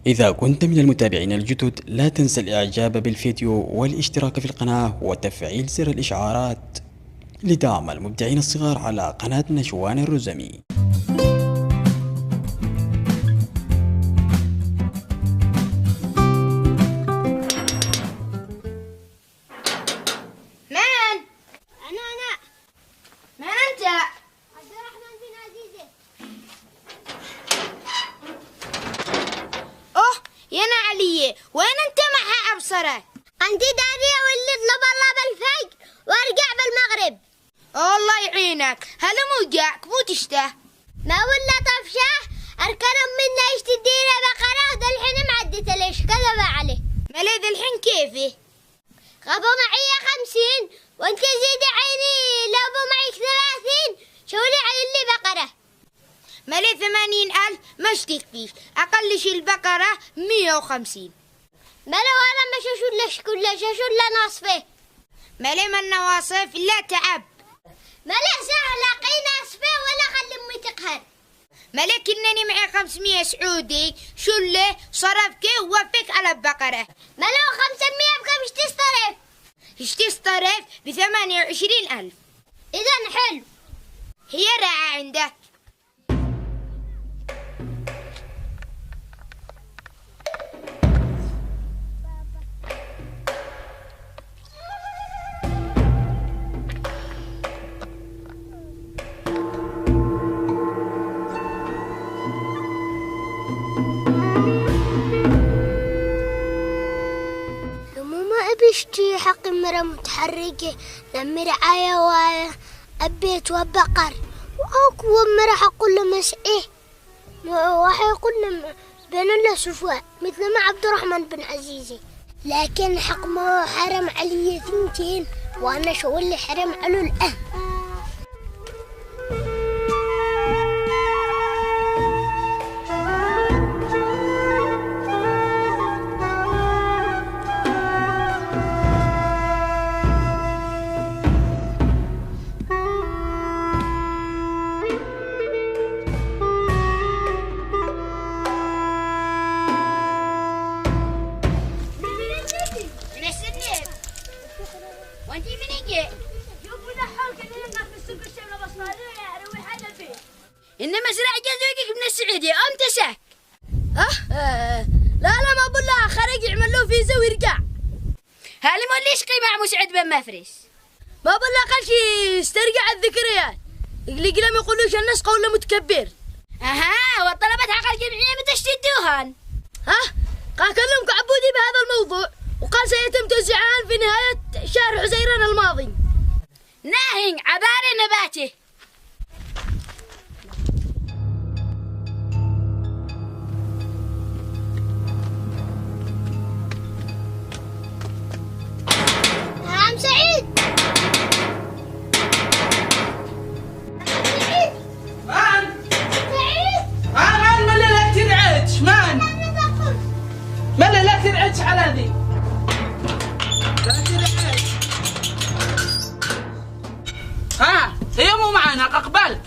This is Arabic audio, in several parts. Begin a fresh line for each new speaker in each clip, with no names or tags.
إذا كنت من المتابعين الجدد لا تنسى الإعجاب بالفيديو والاشتراك في القناة وتفعيل زر الإشعارات لدعم المبدعين الصغار على قناة نشوان الرزمي.
وين انت مع ابصرك؟
عندي دارية واللي طلب الله بالفجر وارجع بالمغرب.
الله يعينك، هلا مو جاك مو تشته
ما ولا طفشه اركنهم منا يشتدينا بقرة وذا الحين معدته ليش كذب عليه.
مالي ذا الحين كيفي؟
غبوا معي 50 وانت زيدي عيني لو بو معي 30 شولي عين لي بقرة.
مالي 80,000 ما اشتكيش، اقل شي البقرة 150.
ملا وانا ما شاشولش كله شاشولا ناصفه.
مالي من نواصف لا تعب.
ملا سهل قي ناصفه ولا خلي امي تقهر.
مالك انني معي 500 سعودي شله صرفك ووفك على البقرة.
ملا 500 بكم ايش تصرف؟
ايش تصرف ب28,000.
اذا حلو.
هي راعة عندك.
اشتي حق مرة متحركة لما رعاية وايا أبيت وبقر وأكو مرة حقول له مسئه واحد يقول له بين الله سفواء مثل ما عبد الرحمن بن عزيزي، لكن حق ما حرم علي 2 وأنا شو اللي حرم على الأهل.
وانتي من يجي؟
شوفوا لحالك اللي ينقف في السوق الشمله بصناديق يروح هذا البيت.
انما زرع جزوقك من السعوديه امتى ساك؟
لا ما بقول لها خرج يعمل له فيزا ويرجع.
هالي ما ليش قيمة مسعد بن مفرس؟
ما بقول لها قال شي استرجع الذكريات. اللي قلم يقولوش الناس قول متكبر.
اها والطلبات حق الجمعيه متى تشتدوهن؟
قال كلمك عبودي بهذا الموضوع وقال سيتم توزيعهن في نهاية شهر حزيران الماضي.
ناهين عبارة نباته.
عم سعيد.
مان ملا لا تنعج مان ملا لا تنعج على ذي لا تنعج. هي مو معانا اقبلك.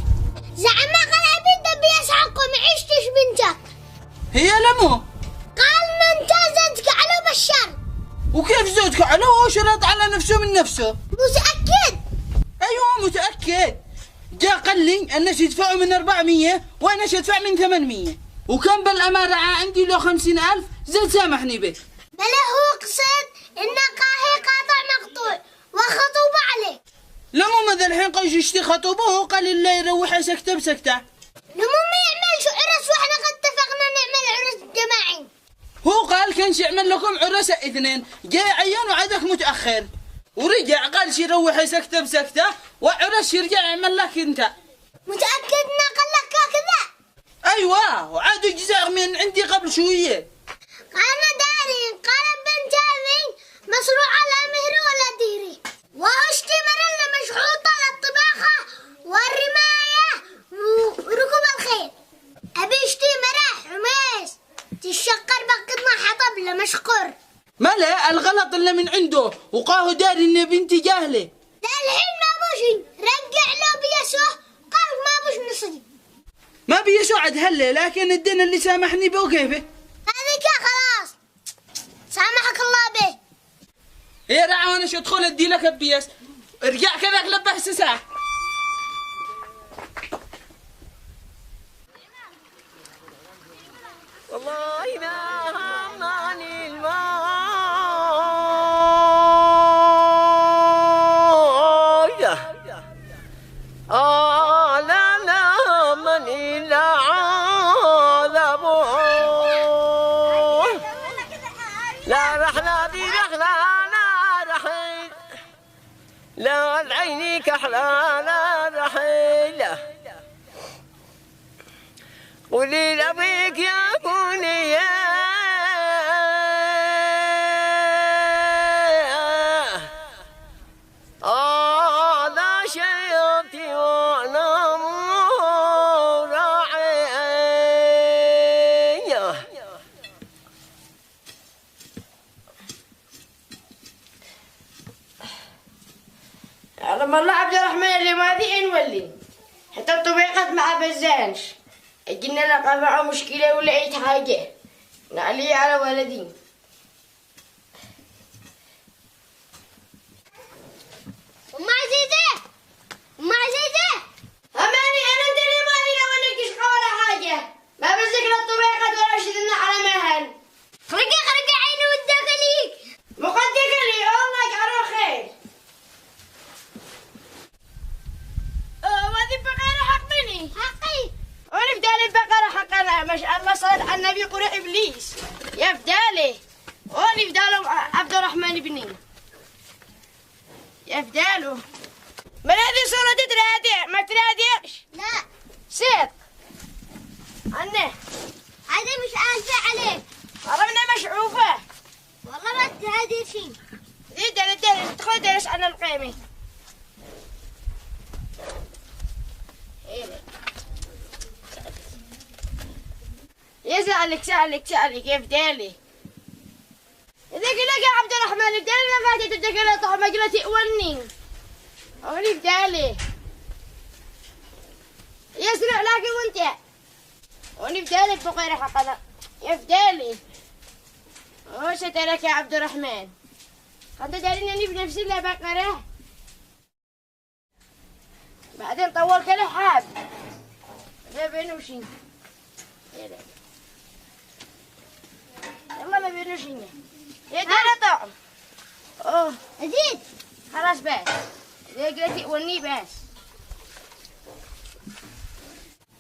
زعما قال بنت بيسحقكم عشتش بنتك.
هي لمو
قال ان انت زدك على بشار.
وكيف زودك على هو شرط على نفسه من نفسه؟
متأكد؟
ايوه متأكد. جاء قال لي الناس يدفعوا من 400 وانا ادفع من 800 وكم بالامانه عندي له 50,000 زاد سامحني به.
بلا هو قصد ان قاهي قاطع مقطوع وخطوبة عليك.
لمو ماذا الحين قيش يشتي خطوبه وهو قال الله يروح سكته بسكته.
لمو ما يعملش عرس واحنا قد اتفقنا نعمل عرس جماعي.
هو قال كان يعمل لكم عرسة 2 جاي عيان وعدك متأخر ورجع قال شي يروح سكته بسكته وعرس يرجع يعمل لك انت.
متأكد انه قال لك كذا؟
ايوه وعاد يجزع من عندي قبل شويه.
انا داري قال بنت هذه مصروع على مهري ولا ديري واشتي مرة مشحوطة للطباخة والرماية وركوب الخيل. ابي اشتي مرة حميس تشقر بقطنا حطب لمشقر.
ملا الغلط اللي من عنده وقاه داري ان بنتي جاهله.
لا الحين ما بوشي رجع له بيسوه قال ما بوش نصدي.
ما بيسوع عاد هلا لكن الدين اللي سامحني به كيفه؟
هذيك
يا رعا وانا شو ادخل ادي لك ابيس. ارجع كذاك لبه ساعة.
والله ما همني الموت لا همني العذاب لا رحنا دي رحنا لا رحيل لا العيني كحلا لا رحيل قولي لابيك يا قولي يا لا شيطي وانا راعي
علم الله عبد الرحمن اللي ما ذي نولي حتى الطبيقات مع بزانش قلنا لقى معه مشكلة ولا أي حاجة نعلي على ولدي.
أم عزيزة أم عزيزة
أماني أنا أنت اللي ما ذي ولا كشقة ولا حاجة ما بذكر الطبيقات ولا شدنا على مهل.
خرقي عيني ودك ليك
مقدك لي الله يجعله خير. ما ذي بقرة حق مني
حقي
ونفدال البقرة حقنا ما شاء الله صلت على النبي قرى إبليس يا فدالي ونفدال عبد الرحمن بني يا فداله من هذه صورة تترادع ما ترادعش
لا
صدق عنه
هذا مش ألفة عليك
هربنا مشعوفة
والله ما تهدي شيء
ذي درس تدخل درس عن القيمة يسألك يا فدالي إذا قلت يا عبد الرحمن الدالي ما فاتت الدقيقة طعم مجلة تقولني أولي فدالي يسرع لك وانت أولي فدالي بقير حقنا يا فدالي وش ترك يا عبد الرحمن أنت دارين أني بنفسي لا بقرة بعدين طول كله حاب ما بينه شيء يلا ما بينه شيء يا ترى طعم اوه
أزيد
خلاص بس زي قلتي وني بس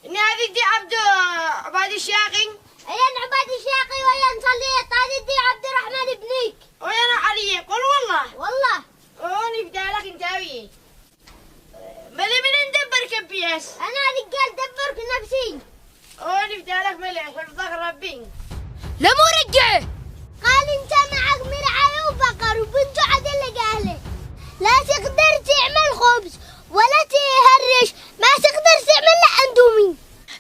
إن هذه دي عباد الشاقي
أين عباد الشاقي وين صليت هذه دي عبد الرحمن بنيك
وأنا علي قل والله
والله
أوني بدالك انتاوي ملي من ندبر كبيس
أنا رجال دبرت نفسي
أوني بدالك ملي حفظك ربي
لا مو رجعه
قال انت معك مرعاية وبقر وبنته عدل قاله لا تقدر تعمل خبز ولا تهرش ما تقدر تعمل له اندومي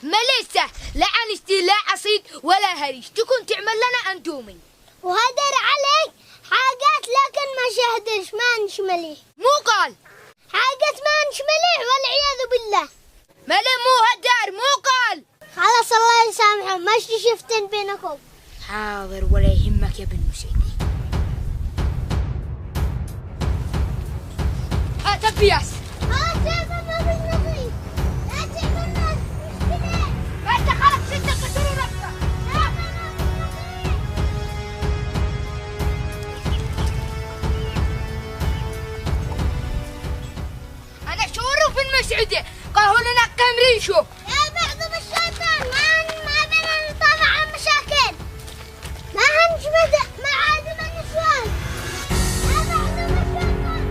مليسة لا عنستي لا عصيد ولا هريش تكون تعمل لنا أندومي
وهدر عليك حاجات لكن ما شهدرش ما انش مليح
مو قال
حاجات ما انش مليح والعياذ بالله
ملي مو هدار مو قال
خلاص الله يسامحه ما شفتن بينكم
حاضر ولا يهمك يا بن مسيدي تبياس
خلاص يا ما بالنصيب لا تعمل ناس مشكلة
ما انت خلق ستة قتل ونفسه
لا ما بالنصيب
أنا شورف المسعودة قهوة لنا قمريشو
يا بعض الشيطان ما بينا نطلع عن مشاكل ما هنش ما عاد من نسوان يا بعض الشيطان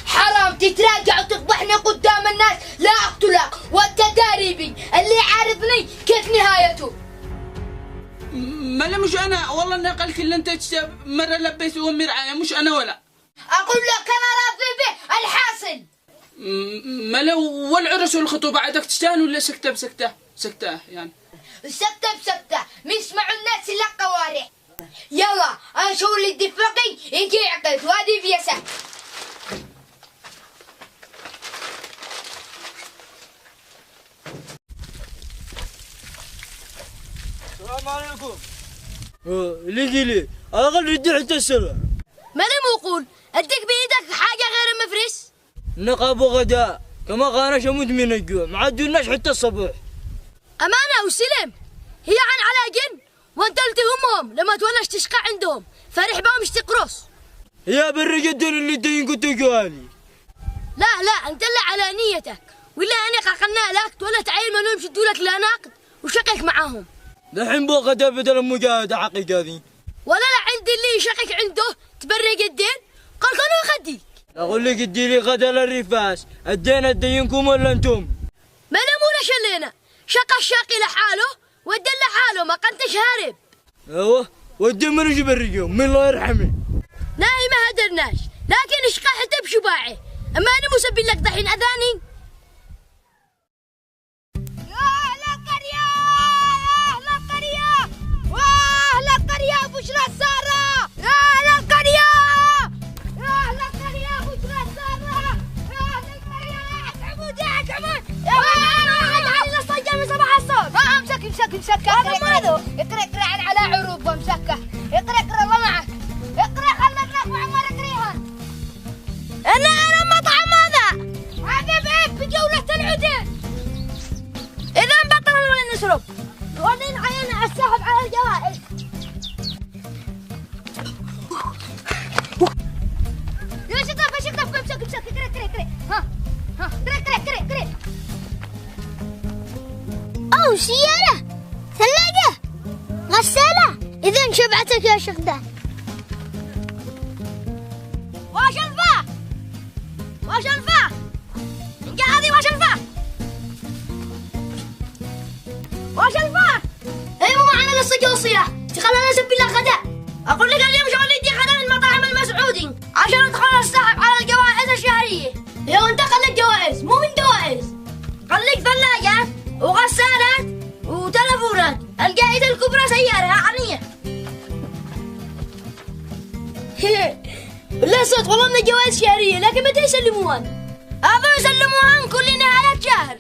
حرام تتراجع وتفضحني قدام الناس لا أقتلك وأنت داربي اللي عارضني كيف نهايته
ملا مش انا والله اني قلت اللي انت مرة لبيت امي رعاية مش انا ولا
أقول لك أنا راضي به الحاصل
ملا والعرس والخطوبة عادك تشتهن ولا سكتة بسكتة سكتة يعني
سكتة بسكتة ما يسمعوا الناس إلا قوارع يلا أنا شو اللي اتفقي إنك عقد وادي بيسة
السلام عليكم. لي
أغل ردي حتى السلع.
ما أنا موقول أديك بإيدك حاجة غير المفرس.
نقاب غداء كما غانش أموت من الجوع ما عدولناش حتى الصبح.
أمانة وسلم هي على جن وانت التهمهم لما تولش تشقى عندهم فرح بهم اشتقرص.
يا بالرجدين اللي دين قلت جوالي.
لا انت لا على نيتك ولا أنا قلنا لك ولا تعيل ما نمشي تدولك لا ناقد وشقك معاهم.
دحين بو غدا بدل المجاهدة حقيقة ذي.
ولا لا عندي اللي يشقك عنده تبرق الدين قال كانوا يخديك.
أقول لك اديلي غدا للرفاس الدين الدينكم ولا انتم؟
ما نمونا شلينا شقى الشاقي لحاله والدين لحاله ما قنتش هارب.
ايوه والدين من يجيب الرجوم من الله يرحمه.
ناهي ما هدرناش لكن اشقى حتى بشباعي اما انا مسبي لك دحين اذاني. يا اهل القريه يا اهل القريه واهل القريه بشرى الساره يا اهل القريه يا اهل القريه بشرى الساره يا اهل القريه اتعبوا يا انا على الصجه من صباح الصبح. امسك هذا ماذا اقرا على عروب وامسكه اقرا الله معك اقرا خلتنا وعمر اقريها. انا مطعم هذا بيت بجولة العدين. اذا بطل ولا نشرب ولين عينا السحب على الجوائز. يا شطف امسك اقرا ها اقرا.
أو سيارة ثلاجة غسالة. إذا شبعتك يا شغدان.
واش الفاه انت هذه واش الفاه ايوه معنا للصقة والصياح خلنا نسبي لك غداء. اقول لك اليوم شغل يدي غداء من المطاعم المسعودي عشان ندخل السحب على الجوائز الشهرية. ايوه انت خليك جوائز مو من جوائز خليك ثلاجة وغسالات وتلفونات. الجائزة الكبرى سيارة عالية. لا صدق والله من جوائز شهرية لكن متى يسلموهن؟ أبا يسلموهن كل نهاية شهر.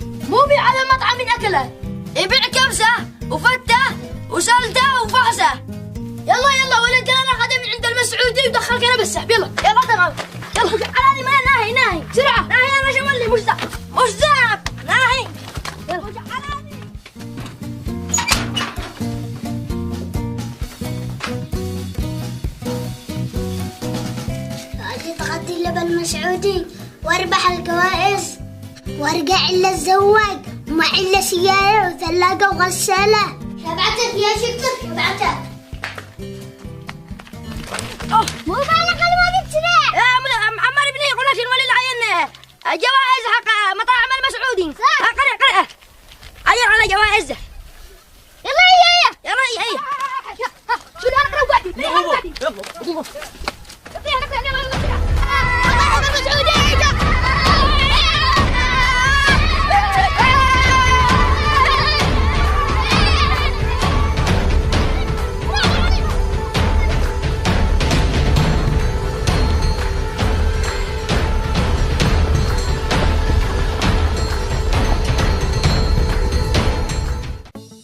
مو بيع على مطعم من أكلات يبيع كبسة وفتة وسلتة وفحسة. يلا ولد لنا غدا من عند المسعودي ودخلك أنا بالسحب. يلا تمام يلا على ما ناهي سرعة ناهي يا رجل اللي مش ذهب ناهي يلا على
تغطي اللبن المسعودي واربح الجوائز وارجع إلا الزواج ومع إلا سيارة وثلاجة وغسالة. شبعتك يا شكتك شبعتك. مو بالك ما تتسرع
يا عمار ابني يقول لك الولي العين جوائز حق مطاعم المسعودي. قرأ عين على جوائزه. يلا شو ده اقرا واحد يلا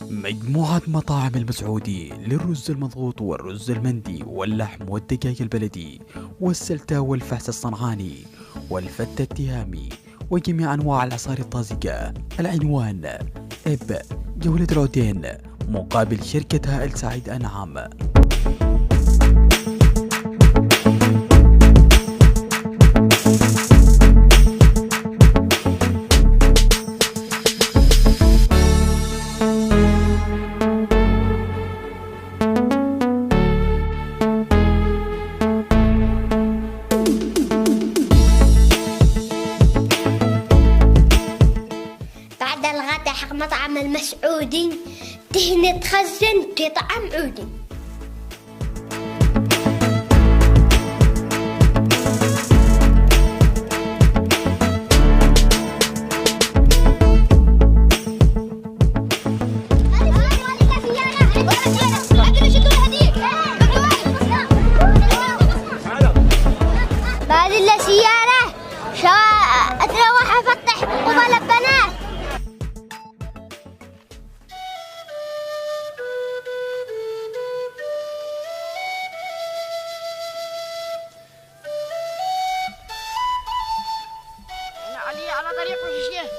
مجموعة مطاعم المسعودي للرز المضغوط والرز المندي واللحم والدجاج البلدي والسلتة والفحس الصنعاني والفتة التهامي وجميع أنواع العصائر الطازجة. العنوان إب جولة العدين مقابل شركة آل سعيد أنعام.
مطعم المسعودي تهني تخزن طعم عودي. بعد السيارة اتروح افتح قبل البنات.
علي على طريق وحشية.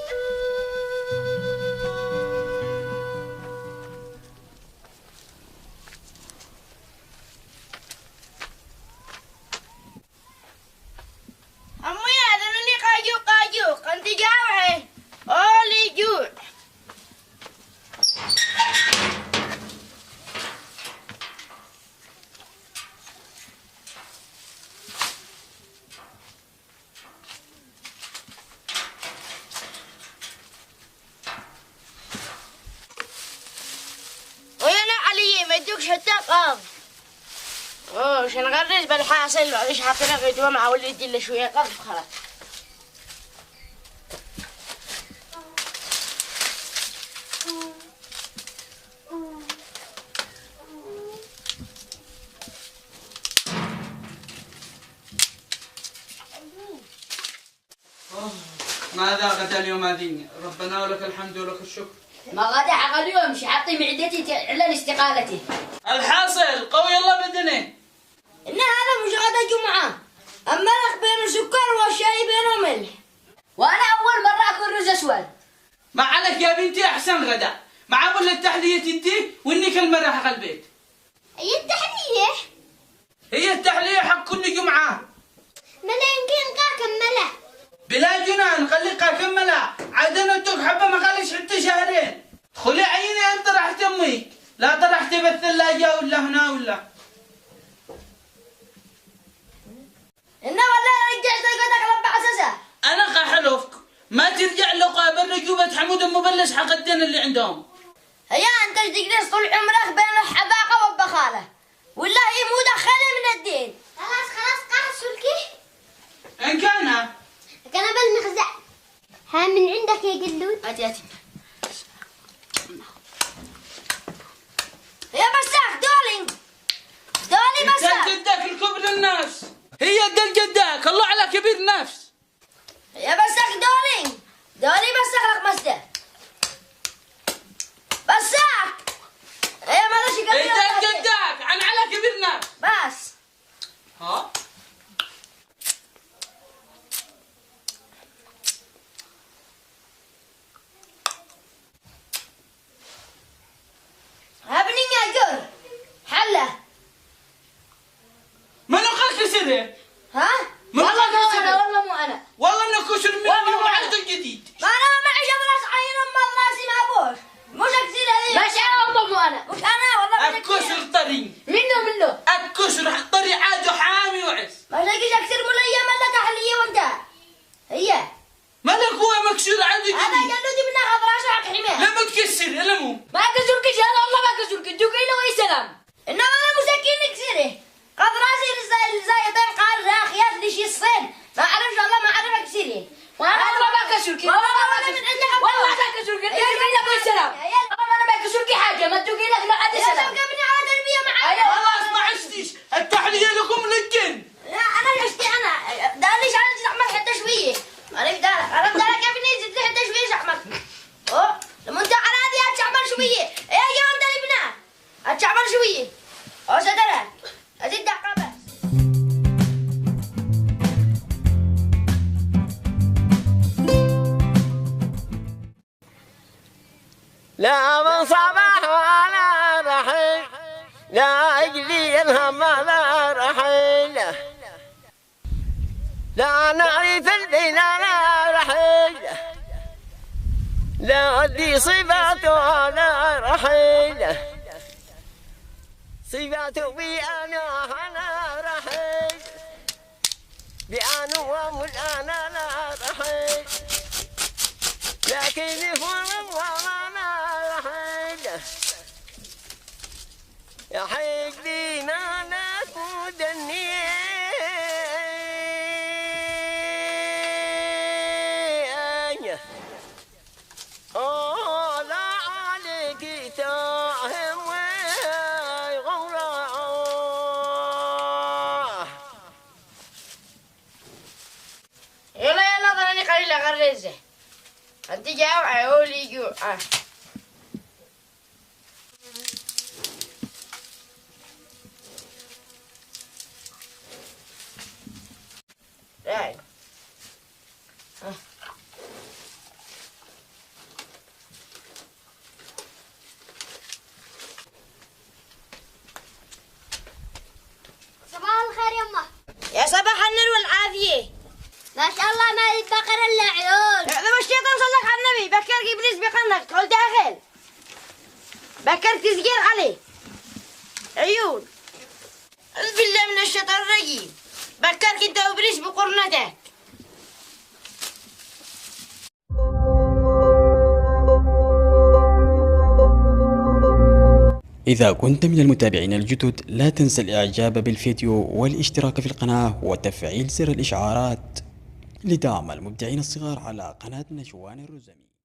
أمي أذنني قاجوق أنت جاوعي أولي جوع. ويانا علي ما يدوكش حتى قاض. عشان نغرز بالحاصل معليش حاطينها غدوة مع ولدي اللي شوية قاض خلاص.
ماذا غدا اليوم هذين؟ ربنا ولك الحمد ولك الشكر.
ما غدا حق اليوم مش حاطي معدتي على استقالتي.
الحاصل قوي الله بدني.
إن هذا مش غدا جمعة. الملح بينه سكر والشاي بينه ملح.
وانا اول مرة اكل رز اسود.
ما عليك يا بنتي احسن غدا. مع ابو التحلية انتي وانك المرة حق البيت.
أي التحلية؟
هي التحلية حق كل جمعة.
ملا يمكن كملة.
بلا جنان خليك اكملها. عاد انا اتوك حبة ما خليش حتى شهرين. خلي عيني انت راح تميك. لا طرحتي بالثلاجة ولا هنا ولا.
إنه والله رجعت قدك لبع أساسا.
انا قاحلوفك. ما ترجع لقابل رجوبة حمود مبلش حق الدين اللي عندهم.
هيا أنت تجلس طول عمرك بين الحباقة والبخالة. والله مو دخلها من الدين.
خلاص قاعد سلكي.
ان كان
كان بالمخزع. ها من عندك يا قلود.
هاتي يا بساك دولي بساك.
جدك الكبر الناس. هي دل جدك الله على كبير النفس.
يا بساك دولي بساك لك مسده. بساك يا مالش كبير.
هي دل جدك عن على كبير النفس.
بس
ها
ابني يا جور حله.
من اخاك سره؟
ها؟
من
والله مو
أخاك
انا
سره؟
والله مو انا.
والله انه كسر مني
والله
وعرض الجديد.
ما انا معي جبل عين ام راسي ما ابوش. مش كثير هذه.
مش انا والله مو انا.
مش انا والله مش
الكسر طري.
منه.
الكسر طري عاد حامي وعس.
ما تلاقيش اكثر من الايام الا تحليه وانت. هي
مالك هو مكسور عنده
انا
جديد.
جلودي من غضراش حق حماه.
لما تكسر المو.
ما كسرك انا والله ما كسرك. دوقي له اي سلام.
انما انا مسكين كثيره. غضراسي زي قال راخيات ليش الصين. ما اعرفش والله ما اعرف كثيره.
وانا والله ما كسرك.
والله من عندك
والله ما كسرك. دوقي له اي سلام. والله انا ما كسرك حاجة. ما دوقي لك لا عاد
يا
سلام.
سبقني على تربيه معايا.
خلاص ما عشتيش. التحلية لكم للجن.
لا انا عشتي انا داليش على زحمه حتى شويه. مالك دارك انا دارك يا ابني زدت حتى شويه زحمه. اوه لما انت على هذه هتشعبر شويه. يا جماعه انت ابنها هتشعبر شويه. او سترى ازيد دقه بس.
لا من صباح ولا رحيل لا أجلي الهم لا رحيل لا نعرف الدين لا رحيل لا أدي صفات ولا رحيل صفات بأنا رحيل بأنا وملأنا لا رحيل لكن فرم وما رحيل يا حيك دينا نكود النية لا عليك تاهم ويغورا
يلا ظنني قليل غرزه. انت جاوع عيولي جوع. رايق. بكرت صغير عليه عيون. أعوذ بالله من الشيطان الرجيم. بكرك انت وابليس بقرنتك.
إذا كنت من المتابعين الجدد لا تنسى الإعجاب بالفيديو والاشتراك في القناة وتفعيل زر الإشعارات لدعم المبدعين الصغار على قناة نشوان الرزمي.